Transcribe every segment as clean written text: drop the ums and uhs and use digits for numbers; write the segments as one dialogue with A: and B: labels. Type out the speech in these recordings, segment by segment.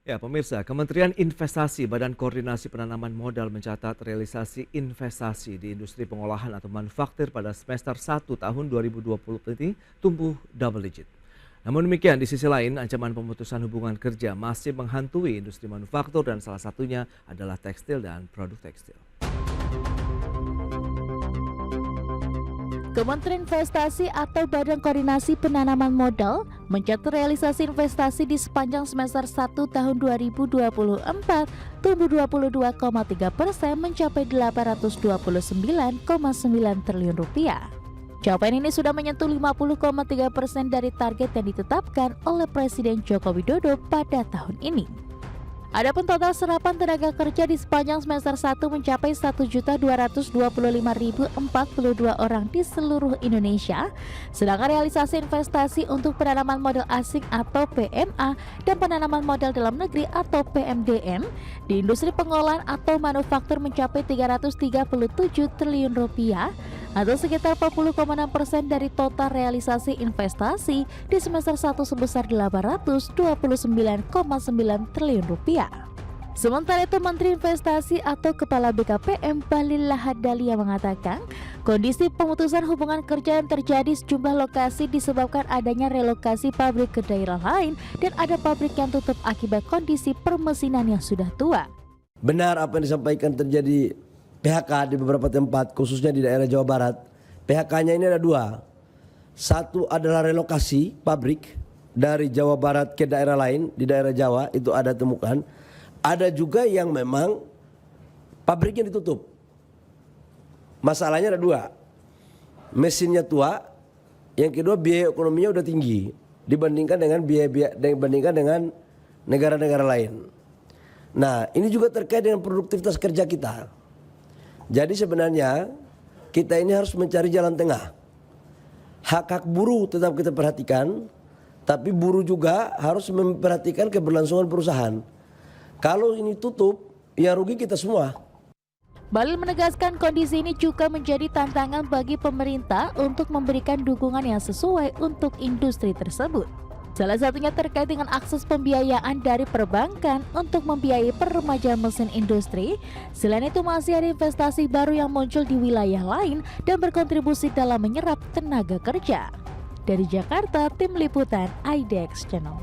A: Ya, pemirsa, Kementerian Investasi Badan Koordinasi Penanaman Modal mencatat realisasi investasi di industri pengolahan atau manufaktur pada semester 1 tahun 2020 ini tumbuh double digit. Namun demikian, di sisi lain, ancaman pemutusan hubungan kerja masih menghantui industri manufaktur dan salah satunya adalah tekstil dan produk tekstil.
B: Kementerian Investasi atau Badan Koordinasi Penanaman Modal mencatat realisasi investasi di sepanjang semester 1 tahun 2024 tumbuh 22,3% mencapai 829,9 triliun rupiah. Capaian ini sudah menyentuh 50,3% dari target yang ditetapkan oleh Presiden Joko Widodo pada tahun ini. Adapun total serapan tenaga kerja di sepanjang semester 1 mencapai 1.225.042 orang di seluruh Indonesia, sedangkan realisasi investasi untuk penanaman modal asing atau PMA dan penanaman modal dalam negeri atau PMDN di industri pengolahan atau manufaktur mencapai 337 triliun rupiah atau sekitar 40,6% dari total realisasi investasi di semester 1 sebesar 829,9 triliun rupiah. Sementara itu, Menteri Investasi atau Kepala BKPM Bahlil Lahadalia mengatakan, kondisi pemutusan hubungan kerja yang terjadi sejumlah lokasi disebabkan adanya relokasi pabrik ke daerah lain dan ada pabrik yang tutup akibat kondisi permesinan yang sudah tua.
C: Benar apa yang disampaikan terjadi PHK di beberapa tempat, khususnya di daerah Jawa Barat. PHK-nya ini ada dua. Satu adalah relokasi pabrik dari Jawa Barat ke daerah lain, di daerah Jawa itu ada temukan. Ada juga yang memang pabriknya ditutup. Masalahnya ada dua. Mesinnya tua, yang kedua biaya ekonominya udah tinggi dibandingkan dengan negara-negara lain. Nah, ini juga terkait dengan produktivitas kerja kita. Jadi sebenarnya kita ini harus mencari jalan tengah. Hak-hak buruh tetap kita perhatikan, tapi buruh juga harus memperhatikan keberlangsungan perusahaan. Kalau ini tutup, ya rugi kita semua.
B: Bahlil menegaskan kondisi ini juga menjadi tantangan bagi pemerintah untuk memberikan dukungan yang sesuai untuk industri tersebut. Salah satunya terkait dengan akses pembiayaan dari perbankan untuk membiayai peremajaan mesin industri. Selain itu masih ada investasi baru yang muncul di wilayah lain dan berkontribusi dalam menyerap tenaga kerja. Dari Jakarta, Tim Liputan IDX Channel.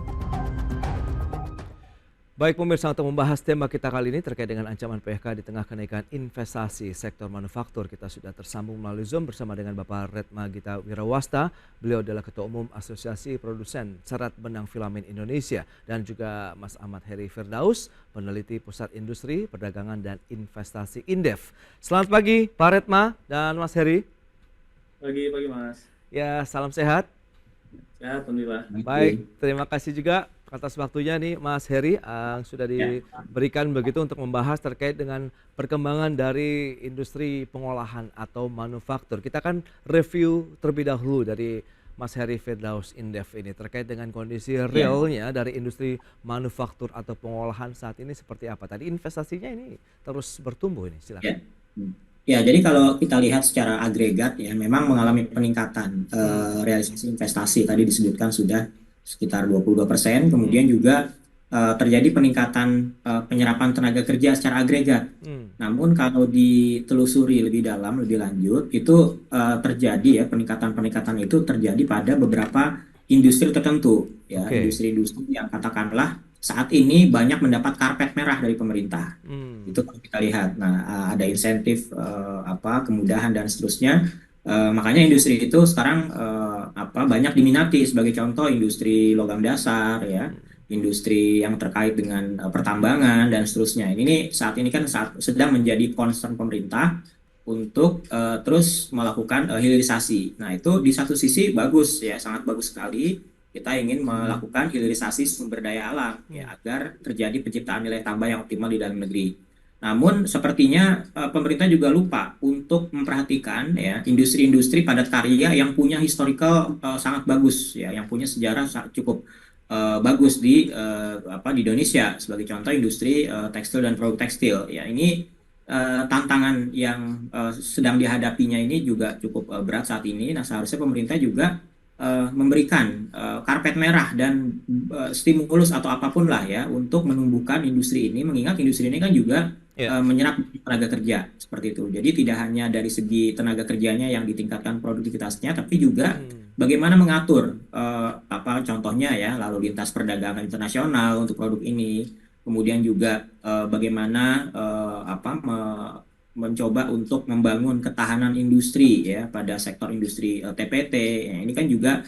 A: Baik pemirsa, untuk membahas tema kita kali ini terkait dengan ancaman PHK di tengah kenaikan investasi sektor manufaktur, kita sudah tersambung melalui Zoom bersama dengan Bapak Retma Gita Wirawasta. Beliau adalah Ketua Umum Asosiasi Produsen Serat Benang Filamen Indonesia, dan juga Mas Ahmad Heri Firdaus, peneliti Pusat Industri, Perdagangan dan Investasi Indef. Selamat pagi Pak Retma dan Mas Heri.
D: Pagi Mas.
A: Ya, salam sehat.
D: Sehat, alhamdulillah.
A: Baik, terima kasih juga atas waktunya nih Mas Heri yang sudah diberikan begitu untuk membahas terkait dengan perkembangan dari industri pengolahan atau manufaktur. Kita akan review terlebih dahulu dari Mas Heri Firdaus Indef ini terkait dengan kondisi realnya dari industri manufaktur atau pengolahan saat ini seperti apa. Tadi investasinya ini terus bertumbuh ini, silakan.
E: Ya, jadi kalau kita lihat secara agregat ya memang mengalami peningkatan realisasi investasi, tadi disebutkan sudah sekitar 22%, kemudian juga terjadi peningkatan penyerapan tenaga kerja secara agregat. Namun kalau ditelusuri lebih dalam, lebih lanjut, itu terjadi ya peningkatan itu terjadi pada beberapa industri tertentu ya, industri-industri yang katakanlah saat ini banyak mendapat karpet merah dari pemerintah. Itu kalau kita lihat. Nah, ada insentif kemudahan dan seterusnya. Makanya industri itu sekarang banyak diminati. Sebagai contoh industri logam dasar ya, industri yang terkait dengan pertambangan dan seterusnya. Ini saat ini kan sedang menjadi concern pemerintah untuk terus melakukan hilirisasi. Nah, itu di satu sisi bagus ya, sangat bagus sekali. Kita ingin melakukan hilirisasi sumber daya alam ya, agar terjadi penciptaan nilai tambah yang optimal di dalam negeri. Namun sepertinya pemerintah juga lupa untuk memperhatikan ya industri-industri padat karya yang punya historical sangat bagus ya, yang punya sejarah cukup bagus di Indonesia. Sebagai contoh industri tekstil dan produk tekstil ya, ini tantangan yang sedang dihadapinya ini juga cukup berat saat ini. Nah, seharusnya pemerintah juga memberikan karpet merah dan stimulus atau apapun lah ya untuk menumbuhkan industri ini, mengingat industri ini kan juga
A: Ya.
E: menyerap tenaga kerja seperti itu. Jadi tidak hanya dari segi tenaga kerjanya yang ditingkatkan produktivitasnya, tapi juga bagaimana mengatur apa contohnya ya lalu lintas perdagangan internasional untuk produk ini, kemudian juga bagaimana mencoba untuk membangun ketahanan industri ya pada sektor industri TPT. Ya, ini kan juga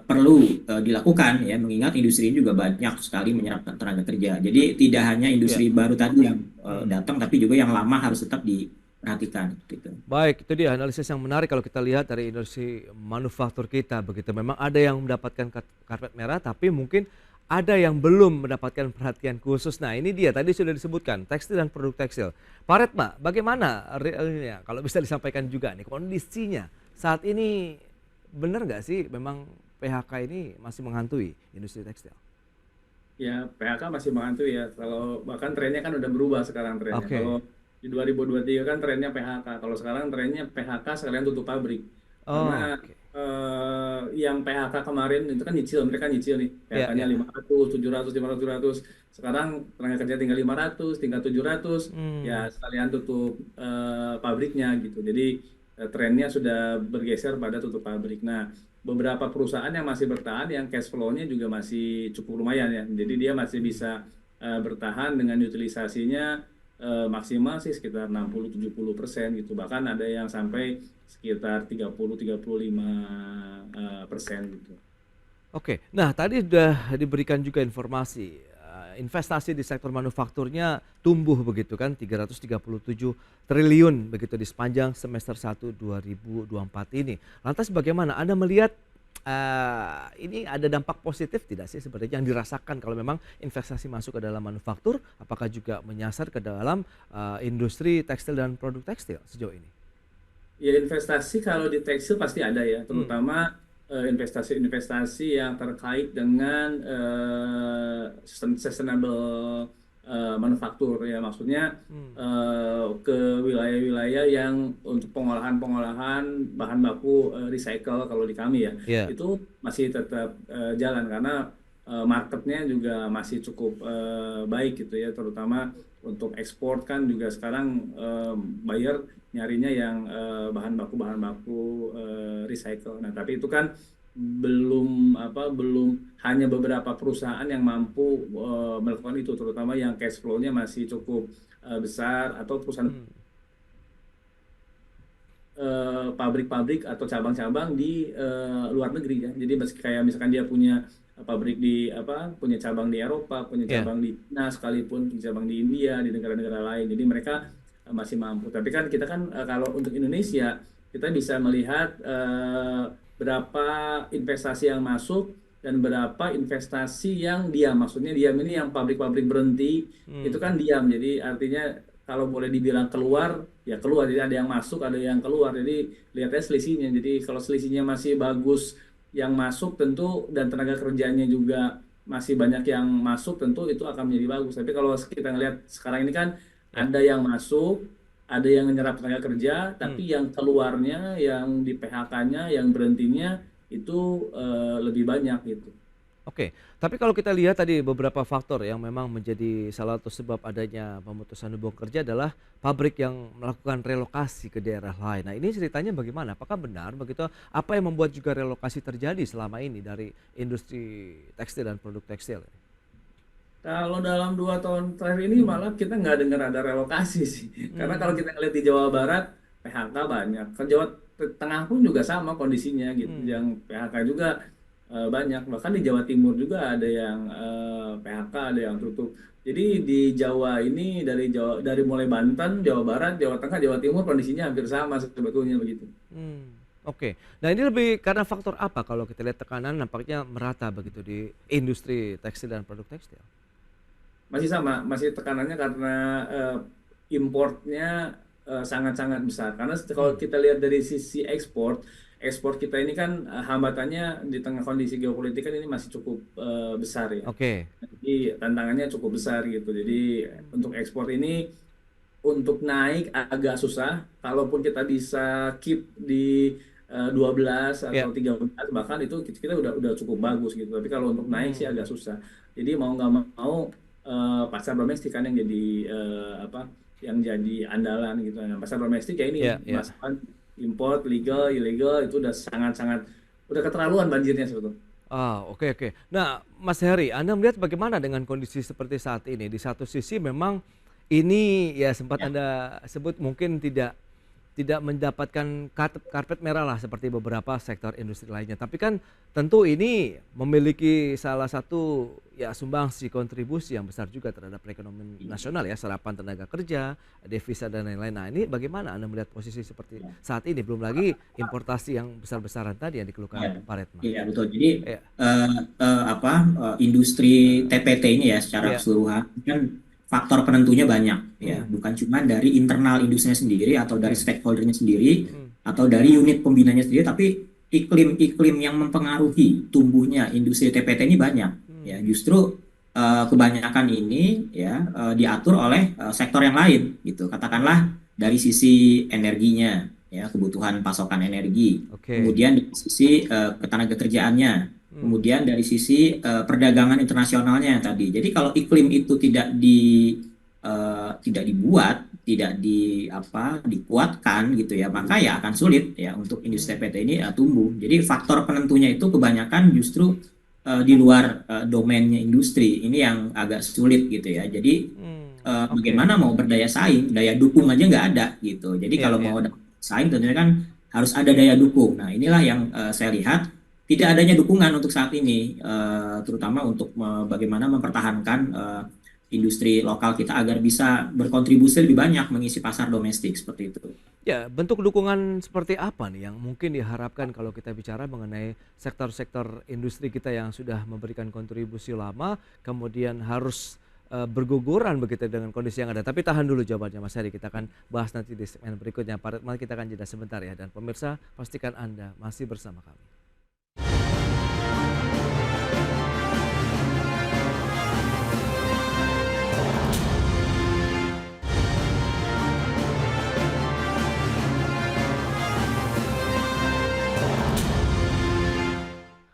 E: perlu dilakukan ya mengingat industri ini juga banyak sekali menyerap tenaga kerja. Jadi tidak hanya
A: Ya.
E: industri baru tadi yang datang, tapi juga yang lama harus tetap diperhatikan gitu.
A: Baik, itu dia analisis yang menarik kalau kita lihat dari industri manufaktur kita begitu. Memang ada yang mendapatkan karpet merah, tapi mungkin ada yang belum mendapatkan perhatian khusus. Nah, ini dia tadi sudah disebutkan tekstil dan produk tekstil. Pak Retma, bagaimana realnya kalau bisa disampaikan juga nih kondisinya saat ini, benar nggak sih memang PHK ini masih menghantui industri tekstil?
D: Ya, PHK masih menghantui ya. Kalau bahkan trennya kan udah berubah sekarang trennya.
A: Oke.
D: Kalau di 2023 kan trennya PHK. Kalau sekarang trennya PHK sekalian tutup pabrik.
A: Oh,
D: Karena
A: oke.
D: yang PHK kemarin itu kan nyicil, mereka nyicil nih.
A: Ya,
D: PHK-nya
A: ya.
D: 500, 700, 500, 700. Sekarang tenaga kerja tinggal 500, tinggal 700. Ya,
A: Hmm.
D: sekalian tutup pabriknya gitu. Jadi trennya sudah bergeser pada tutup pabrik. Nah, beberapa perusahaan yang masih bertahan, yang cash flow-nya juga masih cukup lumayan ya. Jadi dia masih bisa bertahan dengan utilisasinya maksimal sih sekitar 60-70% gitu. Bahkan ada yang sampai sekitar 30-35% gitu.
A: Oke, nah tadi sudah diberikan juga informasi investasi di sektor manufakturnya tumbuh begitu kan 337 triliun begitu di sepanjang semester 1 2024 ini. Lantas bagaimana Anda melihat ini ada dampak positif tidak sih sebenarnya yang dirasakan kalau memang investasi masuk ke dalam manufaktur, apakah juga menyasar ke dalam industri tekstil dan produk tekstil sejauh ini?
D: Ya investasi kalau di tekstil pasti ada ya,
A: Hmm,
D: terutama investasi-investasi yang terkait dengan sustainable manufaktur ya, maksudnya
A: hmm,
D: ke wilayah-wilayah yang untuk pengolahan-pengolahan bahan baku recycle kalau di kami ya,
A: ya,
D: itu masih tetap jalan karena marketnya juga masih cukup baik gitu ya, terutama untuk ekspor kan juga sekarang buyer nyarinya yang bahan baku recycle. Nah, tapi itu kan belum hanya beberapa perusahaan yang mampu melakukan itu, terutama yang cash flow-nya masih cukup besar atau perusahaan
A: hmm,
D: pabrik-pabrik atau cabang-cabang di luar negeri ya. Jadi meski kayak misalkan dia punya pabrik di punya cabang di Eropa, punya
A: ya,
D: cabang di China sekalipun, punya cabang di India, di negara-negara lain. Jadi mereka masih mampu. Tapi kan kita kan kalau untuk Indonesia kita bisa melihat berapa investasi yang masuk dan berapa investasi yang diam. Maksudnya diam ini yang pabrik-pabrik berhenti itu
A: hmm,
D: kan diam. Jadi artinya kalau boleh dibilang keluar, ya keluar. Jadi ada yang masuk, ada yang keluar. Jadi lihatnya selisihnya. Jadi kalau selisihnya masih bagus, yang masuk tentu dan tenaga kerjanya juga masih banyak yang masuk, tentu itu akan menjadi bagus. Tapi kalau kita ngelihat sekarang ini kan
A: ya,
D: ada yang masuk, ada yang menyerap tenaga kerja,
A: hmm.
D: tapi yang keluarnya, yang di PHK-nya, yang berhentinya itu lebih banyak gitu.
A: Oke, tapi kalau kita lihat tadi beberapa faktor yang memang menjadi salah satu sebab adanya pemutusan hubungan kerja adalah pabrik yang melakukan relokasi ke daerah lain. Nah, ini ceritanya bagaimana? Apakah benar begitu? Apa yang membuat juga relokasi terjadi selama ini dari industri tekstil dan produk tekstil?
D: Kalau dalam 2 tahun terakhir ini malah kita nggak dengar ada relokasi sih. Karena kalau
A: Hmm,
D: kita ngeliat di Jawa Barat, PHK banyak. Ke Jawa Tengah pun juga sama kondisinya gitu.
A: hmm,
D: Yang PHK juga banyak. Bahkan di Jawa Timur juga ada yang PHK, ada yang tutup. Jadi di Jawa ini dari mulai Banten, Jawa Barat, Jawa Tengah, Jawa Timur kondisinya hampir sama sebetulnya begitu.
A: hmm. Oke, nah ini lebih karena faktor apa kalau kita lihat tekanan nampaknya merata begitu di industri tekstil dan produk tekstil?
D: Masih sama, masih tekanannya karena importnya sangat-sangat besar. Karena kalau
A: Hmm,
D: kita lihat dari sisi ekspor, ekspor kita ini kan hambatannya di tengah kondisi geopolitik kan ini masih cukup besar ya.
A: oke.
D: Jadi tantangannya cukup besar gitu. Jadi untuk ekspor ini untuk naik agak susah. Kalaupun kita bisa keep di 12
A: Ya.
D: atau 13 bahkan itu kita udah cukup bagus gitu. Tapi kalau untuk naik sih agak susah. Jadi mau nggak mau pasar domestik kan yang jadi apa yang jadi andalan gitu. Nah, pasar domestik ya ini
A: Ya, ya.
D: masalah import legal, ilegal itu udah sangat-sangat udah keterlaluan banjirnya sebetulnya.
A: Ah, oke, oke. Nah, Mas Heri, Anda melihat bagaimana dengan kondisi seperti saat ini? Di satu sisi memang ini ya sempat
E: Ya,
A: Anda sebut mungkin tidak mendapatkan karpet merah lah seperti beberapa sektor industri lainnya. Tapi kan tentu ini memiliki salah satu ya sumbangsi kontribusi yang besar juga terhadap perekonomian nasional ya, serapan tenaga kerja, devisa dan lain-lain. Nah, ini bagaimana Anda melihat posisi seperti
E: ya,
A: saat ini? Belum lagi importasi yang besar-besaran tadi yang
E: ya,
A: dikeluhkan Pak Retno.
E: iya betul. Jadi
A: Ya,
E: industri TPT ini ya secara
A: ya.
E: keseluruhan kan faktor penentunya banyak ya,
A: Hmm,
E: bukan cuma dari internal industrinya sendiri atau dari
A: oke.
E: stakeholdernya sendiri
A: Hmm,
E: atau dari unit pembinanya sendiri, tapi iklim-iklim yang mempengaruhi tumbuhnya industri TPT ini banyak ya.
A: hmm,
E: Justru kebanyakan ini ya diatur oleh sektor yang lain gitu. Katakanlah dari sisi energinya ya, kebutuhan pasokan energi,
A: oke.
E: kemudian dari sisi ketenaga kerjaannya,
A: Hmm,
E: kemudian dari sisi perdagangan internasionalnya yang tadi. Jadi kalau iklim itu tidak dibuat, tidak dikuatkan gitu ya, maka ya akan sulit ya untuk industri
A: hmm,
E: PT ini tumbuh. Jadi faktor penentunya itu kebanyakan justru di luar domainnya industri. Ini yang agak sulit gitu ya. Jadi
A: oke.
E: bagaimana mau berdaya saing, daya dukung aja nggak ada gitu. Jadi
A: Ya,
E: kalau
A: ya.
E: mau saing tentunya kan harus ada daya dukung. Nah inilah yang saya lihat tidak adanya dukungan untuk saat ini, terutama untuk bagaimana mempertahankan industri lokal kita agar bisa berkontribusi lebih banyak mengisi pasar domestik seperti itu.
A: Ya, bentuk dukungan seperti apa nih yang mungkin diharapkan kalau kita bicara mengenai sektor-sektor industri kita yang sudah memberikan kontribusi lama, kemudian harus berguguran begitu dengan kondisi yang ada. Tapi tahan dulu jawabannya Mas Heri, kita akan bahas nanti di segmen berikutnya. Pak Retno, kita akan jeda sebentar ya. Dan pemirsa, pastikan Anda masih bersama kami.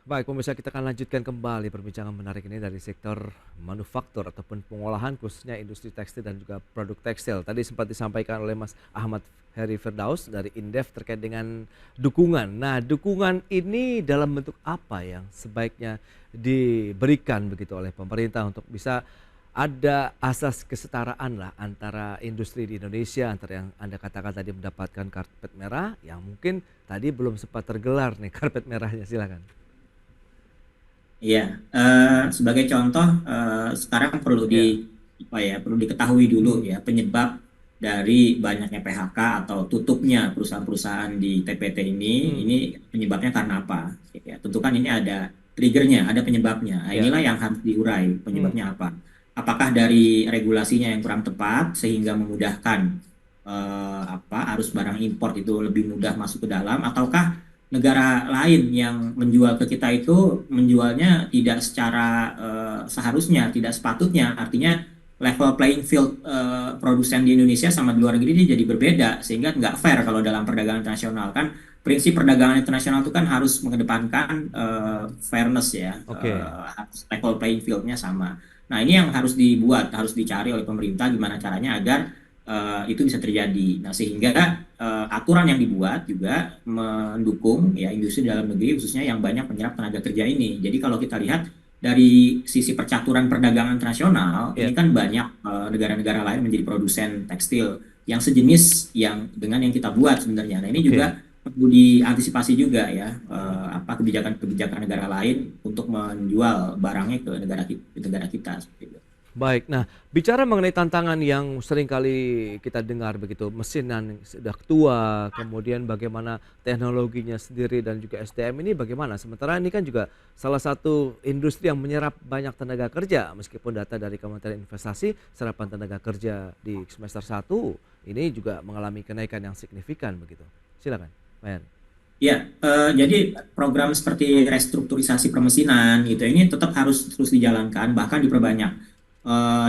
A: Baik, pemirsa, kita akan lanjutkan kembali perbincangan menarik ini dari sektor manufaktur ataupun pengolahan khususnya industri tekstil dan juga produk tekstil. Tadi sempat disampaikan oleh Mas Ahmad Heri Firdaus dari Indef terkait dengan dukungan. Nah, dukungan ini dalam bentuk apa yang sebaiknya diberikan begitu oleh pemerintah untuk bisa ada asas kesetaraan lah antara industri di Indonesia, antara yang Anda katakan tadi mendapatkan karpet merah, yang mungkin tadi belum sempat tergelar nih karpet merahnya, silakan.
E: Iya, sebagai contoh sekarang
A: Ya.
E: perlu diketahui dulu ya penyebab dari banyaknya PHK atau tutupnya perusahaan-perusahaan di TPT
A: Hmm,
E: ini penyebabnya karena apa? Ya, tentu kan ini ada triggernya, ada penyebabnya. Nah,
A: ya.
E: inilah yang harus diurai
A: Hmm,
E: penyebabnya apa? Apakah dari regulasinya yang kurang tepat sehingga memudahkan arus barang impor itu lebih mudah masuk ke dalam, ataukah negara lain yang menjual ke kita itu menjualnya tidak secara seharusnya, tidak sepatutnya. Artinya level playing field produsen di Indonesia sama di luar negeri ini jadi berbeda, sehingga nggak fair kalau dalam perdagangan internasional kan. Prinsip perdagangan internasional itu kan harus mengedepankan fairness ya,
A: oke.
E: harus level playing fieldnya sama. Nah ini yang harus dibuat, harus dicari oleh pemerintah gimana caranya agar itu bisa terjadi. Nah sehingga aturan yang dibuat juga mendukung ya industri dalam negeri khususnya yang banyak menyerap tenaga kerja ini. Jadi kalau kita lihat dari sisi percaturan perdagangan internasional,
A: Ya,
E: ini kan banyak negara-negara lain menjadi produsen tekstil yang sejenis yang dengan yang kita buat sebenarnya. Nah ini
A: oke.
E: juga perlu diantisipasi juga ya kebijakan-kebijakan negara lain untuk menjual barangnya ke negara kita seperti itu.
A: Baik, nah bicara mengenai tantangan yang sering kali kita dengar begitu, mesin yang sudah tua, kemudian bagaimana teknologinya sendiri dan juga SDM ini bagaimana? Sementara ini kan juga salah satu industri yang menyerap banyak tenaga kerja, meskipun data dari Kementerian Investasi serapan tenaga kerja di semester 1 ini juga mengalami kenaikan yang signifikan begitu. Silakan, Pak Heri.
E: Ya, jadi program seperti restrukturisasi permesinan gitu ini tetap harus terus dijalankan, bahkan diperbanyak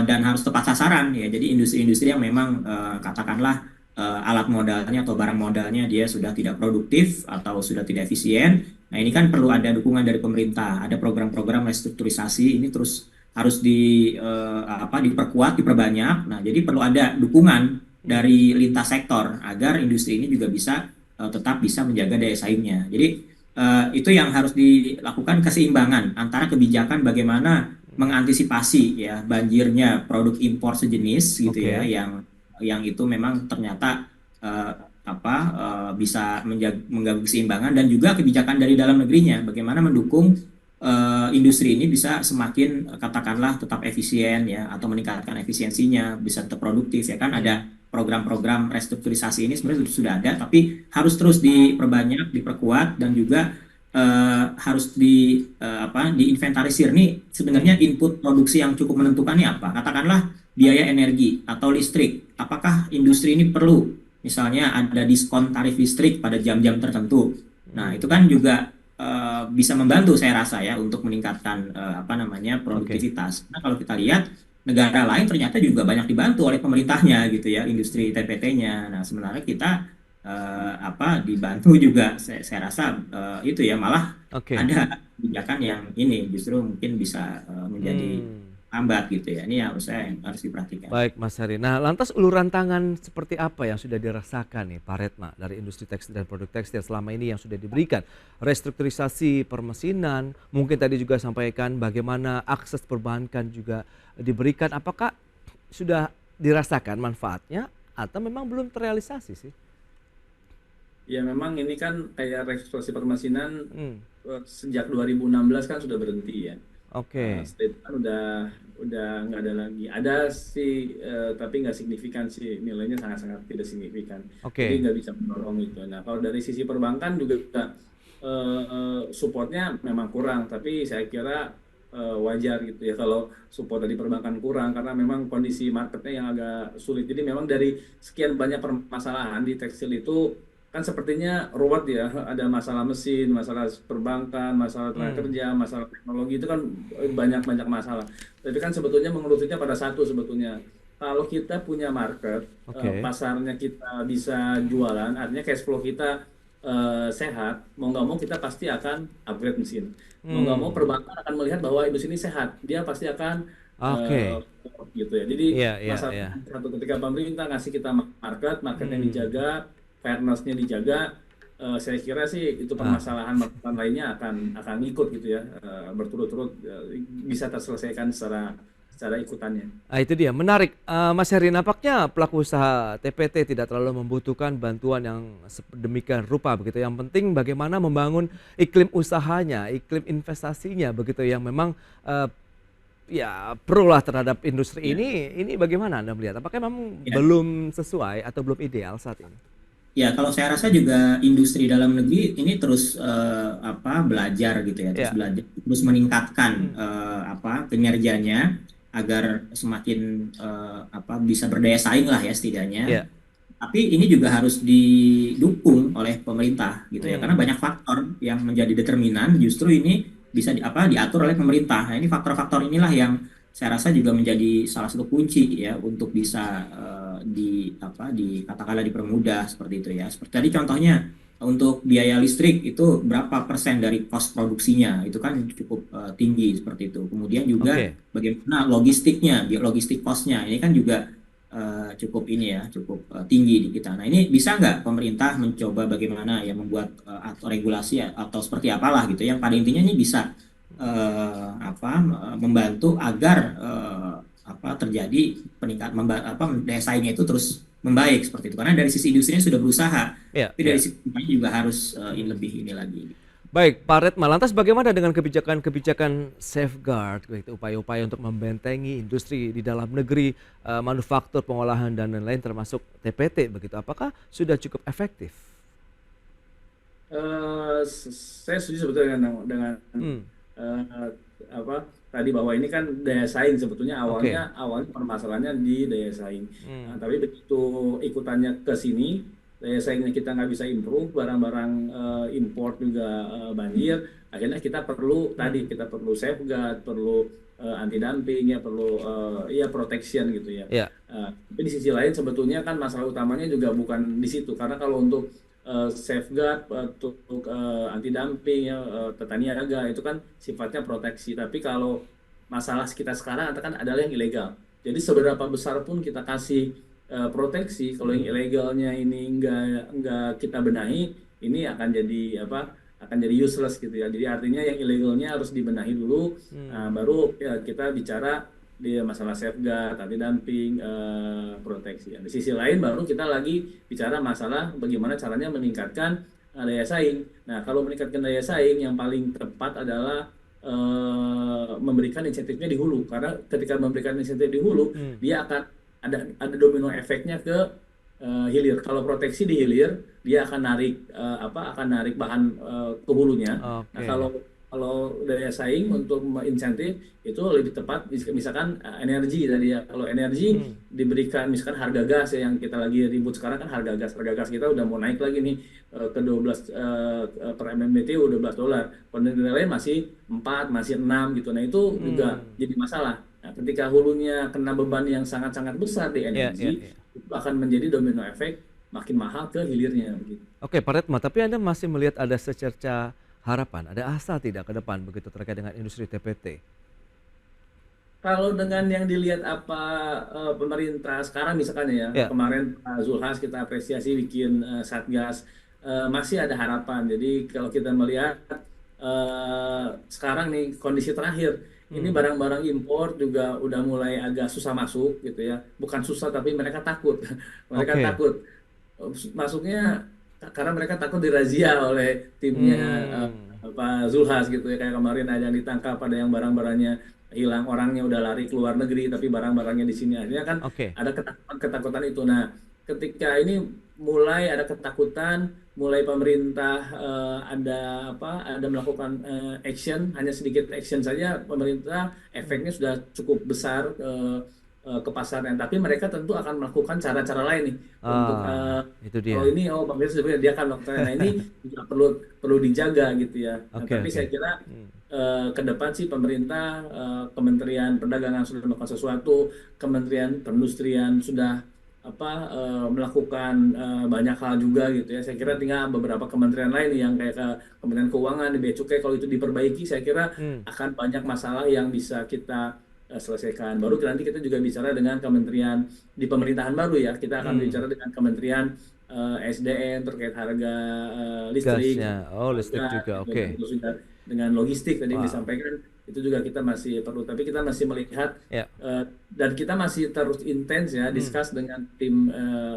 E: dan harus tepat sasaran ya. Jadi industri-industri yang memang katakanlah alat modalnya atau barang modalnya dia sudah tidak produktif atau sudah tidak efisien. Nah, ini kan perlu ada dukungan dari pemerintah, ada program-program restrukturisasi ini terus harus diperkuat, diperbanyak. Nah, jadi perlu ada dukungan dari lintas sektor agar industri ini juga bisa tetap bisa menjaga daya saingnya. Jadi itu yang harus dilakukan, keseimbangan antara kebijakan bagaimana mengantisipasi ya banjirnya produk impor sejenis gitu ya,
A: Oke.
E: yang itu memang ternyata bisa mengganggu keseimbangan, dan juga kebijakan dari dalam negerinya bagaimana mendukung industri ini bisa semakin katakanlah tetap efisien ya, atau meningkatkan efisiensinya, bisa tetap produktif ya kan. Ada program-program restrukturisasi ini sebenarnya sudah ada, tapi harus terus diperbanyak, diperkuat, dan juga harus diinventarisir nih sebenarnya input produksi yang cukup menentukan ini apa. Katakanlah biaya energi atau listrik, apakah industri ini perlu misalnya ada diskon tarif listrik pada jam-jam tertentu. Nah, itu kan juga bisa membantu saya rasa ya untuk meningkatkan produktivitas. Nah, kalau kita lihat negara lain ternyata juga banyak dibantu oleh pemerintahnya gitu ya, industri TPT-nya. Nah, sebenarnya kita dibantu juga, saya rasa itu ya, malah
A: Oke.
E: ada kebijakan yang ini justru mungkin bisa menjadi lambat gitu ya. Ini harus diperhatikan.
A: Baik Mas Heri. Nah, lantas uluran tangan seperti apa yang sudah dirasakan nih Pak Retma dari industri tekstil dan produk tekstil selama ini yang sudah diberikan? Restrukturisasi permesinan, mungkin tadi juga sampaikan bagaimana akses perbankan juga diberikan. Apakah sudah dirasakan manfaatnya atau memang belum terrealisasi sih?
D: Ya memang ini kan kayak restrukturisasi permesinan sejak 2016 kan sudah berhenti ya.
A: Oke.
D: State kan udah nggak ada lagi. Ada sih tapi nggak signifikan sih, nilainya sangat-sangat tidak signifikan.
A: Oke.
D: Jadi nggak bisa mendorong itu. Nah kalau dari sisi perbankan juga supportnya memang kurang, tapi saya kira wajar gitu ya kalau support dari perbankan kurang karena memang kondisi marketnya yang agak sulit. Jadi memang dari sekian banyak permasalahan di tekstil itu kan sepertinya ruwet ya, ada masalah mesin, masalah perbankan, masalah tenaga kerja, masalah teknologi, itu kan banyak masalah. Tapi kan sebetulnya mengerucutnya pada satu sebetulnya. Kalau kita punya market,
A: Oke.
D: pasarnya kita bisa jualan, artinya cash flow kita sehat, mau nggak mau kita pasti akan upgrade mesin. Mau nggak mau perbankan akan melihat bahwa industri ini sehat, dia pasti akan
A: Oke.
D: gitu ya. Jadi
A: Iya, iya,
D: masalah
A: iya.
D: satu ketika pemerintah ngasih kita marketnya dijaga, fairness-nya dijaga, saya kira sih itu permasalahan lainnya akan ikut gitu ya, berturut-turut bisa terselesaikan secara ikutannya.
A: Nah, itu dia menarik. Mas Heri, nampaknya pelaku usaha TPT tidak terlalu membutuhkan bantuan yang sedemikian rupa begitu. Yang penting bagaimana membangun iklim usahanya, iklim investasinya begitu yang memang ya perlulah terhadap industri
E: Ya.
A: ini bagaimana Anda melihat? Apakah memang
E: Ya.
A: belum sesuai atau belum ideal saat ini?
E: Ya, kalau saya rasa juga industri dalam negeri ini terus belajar gitu ya,
A: Ya.
E: terus meningkatkan kinerjanya agar semakin bisa berdaya saing lah ya setidaknya.
A: Ya.
E: Tapi ini juga harus didukung oleh pemerintah gitu ya, karena
A: Hmm.
E: banyak faktor yang menjadi determinan, justru ini bisa diatur oleh pemerintah. Nah, ini faktor-faktor inilah yang saya rasa juga menjadi salah satu kunci ya untuk bisa katakanlah dipermudah seperti itu ya. Seperti tadi contohnya untuk biaya listrik itu berapa persen dari cost produksinya, itu kan cukup tinggi seperti itu. Kemudian juga
A: Oke.
E: bagaimana logistiknya, logistik cost-nya ini kan juga cukup tinggi di kita. Nah, ini bisa nggak pemerintah mencoba bagaimana ya membuat atau regulasi atau seperti apalah gitu yang pada intinya ini bisa membantu agar terjadi daya saingnya itu terus membaik seperti itu. Karena dari sisi industrinya sudah berusaha,
A: Ya,
E: tapi dari
A: ya.
E: sisi pemerintah juga harus ini lagi.
A: Baik, Pak Retma, lantas bagaimana dengan kebijakan-kebijakan safeguard, gitu, upaya-upaya untuk membentengi industri di dalam negeri, manufaktur, pengolahan dan lain-lain termasuk TPT begitu. Apakah sudah cukup efektif?
D: Saya setuju sebetulnya dengan tadi bahwa ini kan daya saing sebetulnya
A: Oke.
D: awalnya permasalahannya di daya saing. Nah,
A: Hmm.
D: tapi begitu ikutannya ke sini, daya saingnya kita nggak bisa improve, barang-barang import juga banjir. Akhirnya kita perlu safeguard, perlu anti dumping ya, perlu protection gitu ya.
A: Ya.
D: Tapi di sisi lain sebetulnya kan masalah utamanya juga bukan di situ, karena kalau untuk safeguard, untuk anti dumping ya, petani niaga itu kan sifatnya proteksi. Tapi kalau masalah kita sekarang kan adalah yang ilegal. Jadi seberapa besar pun kita kasih proteksi, kalau yang ilegalnya ini enggak kita benahi, ini akan jadi apa? Akan jadi useless gitu ya. Jadi artinya yang ilegalnya harus dibenahi dulu, baru ya, kita bicara di masalah safeguard, anti dumping, proteksi. Di sisi lain baru kita lagi bicara masalah bagaimana caranya meningkatkan daya saing. Nah, kalau meningkatkan daya saing yang paling tepat adalah memberikan insentifnya di hulu, karena ketika memberikan insentif di hulu dia akan ada domino efeknya ke hilir. Kalau proteksi di hilir dia akan narik bahan ke hulunya. Nah, kalau daya saing untuk insentif itu lebih tepat, misalkan energi tadi ya. Kalau energi diberikan misalkan harga gas ya, yang kita lagi ribut sekarang kan harga gas kita udah mau naik lagi nih ke 12 per MMBTU $12. Kalau negara lain masih 4, masih 6 gitu. Nah, itu juga jadi masalah. Nah, ketika hulunya kena beban yang sangat-sangat besar di energi, itu akan menjadi domino efek, makin mahal ke hilirnya begitu.
A: Oke, Pak Redma, tapi Anda masih melihat ada secerca harapan, ada asa tidak ke depan begitu terkait dengan industri TPT?
D: Kalau dengan yang dilihat pemerintah sekarang misalkan ya, kemarin Pak Zulhas kita apresiasi bikin Satgas, masih ada harapan. Jadi kalau kita melihat sekarang nih kondisi terakhir, ini barang-barang impor juga udah mulai agak susah masuk gitu ya. Bukan susah tapi mereka takut. Mereka takut masuknya karena mereka takut dirazia oleh timnya Pak Zulhas gitu ya. Kayak kemarin ada yang ditangkap, ada yang barang-barangnya hilang, orangnya udah lari ke luar negeri tapi barang-barangnya di sini. Akhirnya kan ada ketakutan itu. Nah, ketika ini mulai ada ketakutan, mulai pemerintah ada melakukan action, hanya sedikit action saja pemerintah, efeknya sudah cukup besar ke pasarnya. Tapi mereka tentu akan melakukan cara-cara lain nih untuk
A: itu dia.
D: Kalau ini pemerintah sebenarnya dia akan melakukan. Nah, ini juga perlu dijaga gitu ya. Tapi saya kira ke depan sih pemerintah, Kementerian Perdagangan sudah melakukan sesuatu, Kementerian Perindustrian sudah melakukan banyak hal juga gitu ya. Saya kira tinggal beberapa kementerian lain yang kayak Kementerian Keuangan, di Bea Cukai, kalau itu diperbaiki saya kira akan banyak masalah yang bisa kita selesaikan. Baru nanti kita juga bicara dengan kementerian di pemerintahan baru ya. Kita akan bicara dengan Kementerian SDM terkait harga listrik.
A: Gasnya. Listrik juga.
D: Dengan logistik tadi yang disampaikan, itu juga kita masih perlu, tapi kita masih melihat dan kita masih terus intens ya discuss dengan tim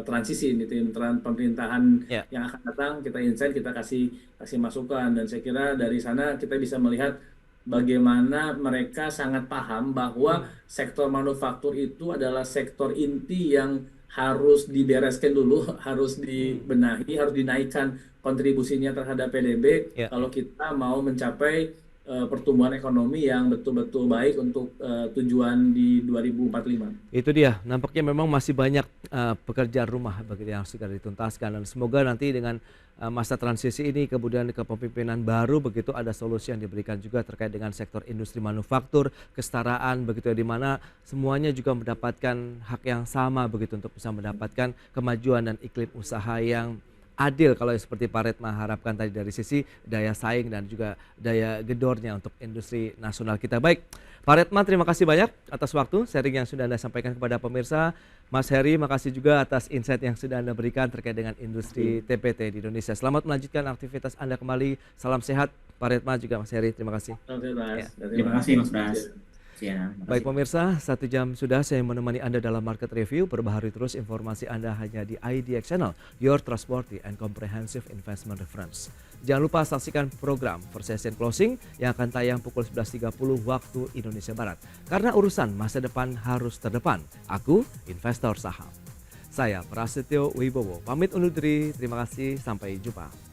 D: transisi ini, tim pemerintahan yang akan datang. Kita insight, kita kasih masukan, dan saya kira dari sana kita bisa melihat bagaimana mereka sangat paham bahwa sektor manufaktur itu adalah sektor inti yang harus dibereskan dulu, harus dibenahi, harus dinaikkan kontribusinya terhadap PDB kalau kita mau mencapai pertumbuhan ekonomi yang betul-betul baik untuk tujuan di 2045.
A: Itu dia, nampaknya memang masih banyak pekerjaan rumah begitu yang harus segera dituntaskan, dan semoga nanti dengan masa transisi ini kemudian ke kepemimpinan baru begitu ada solusi yang diberikan juga terkait dengan sektor industri manufaktur, kesetaraan begitu ya, di mana semuanya juga mendapatkan hak yang sama begitu untuk bisa mendapatkan kemajuan dan iklim usaha yang adil, kalau seperti Pak Redma harapkan tadi dari sisi daya saing dan juga daya gedornya untuk industri nasional kita. Baik, Pak Redma, terima kasih banyak atas waktu sharing yang sudah Anda sampaikan kepada pemirsa. Mas Heri, makasih juga atas insight yang sudah Anda berikan terkait dengan industri TPT di Indonesia. Selamat melanjutkan aktivitas Anda kembali. Salam sehat Pak Redma juga Mas Heri. Terima kasih.
E: Terima kasih Mas Bras. Ya,
A: baik pemirsa, 1 jam sudah saya menemani Anda dalam Market Review. Perbaharui terus informasi Anda hanya di IDX Channel, your trustworthy and comprehensive investment reference. Jangan lupa saksikan program First Session Closing yang akan tayang pukul 11.30 waktu Indonesia Barat. Karena urusan masa depan harus terdepan. Aku investor saham. Saya Prasetyo Wibowo, pamit undur diri. Terima kasih, sampai jumpa.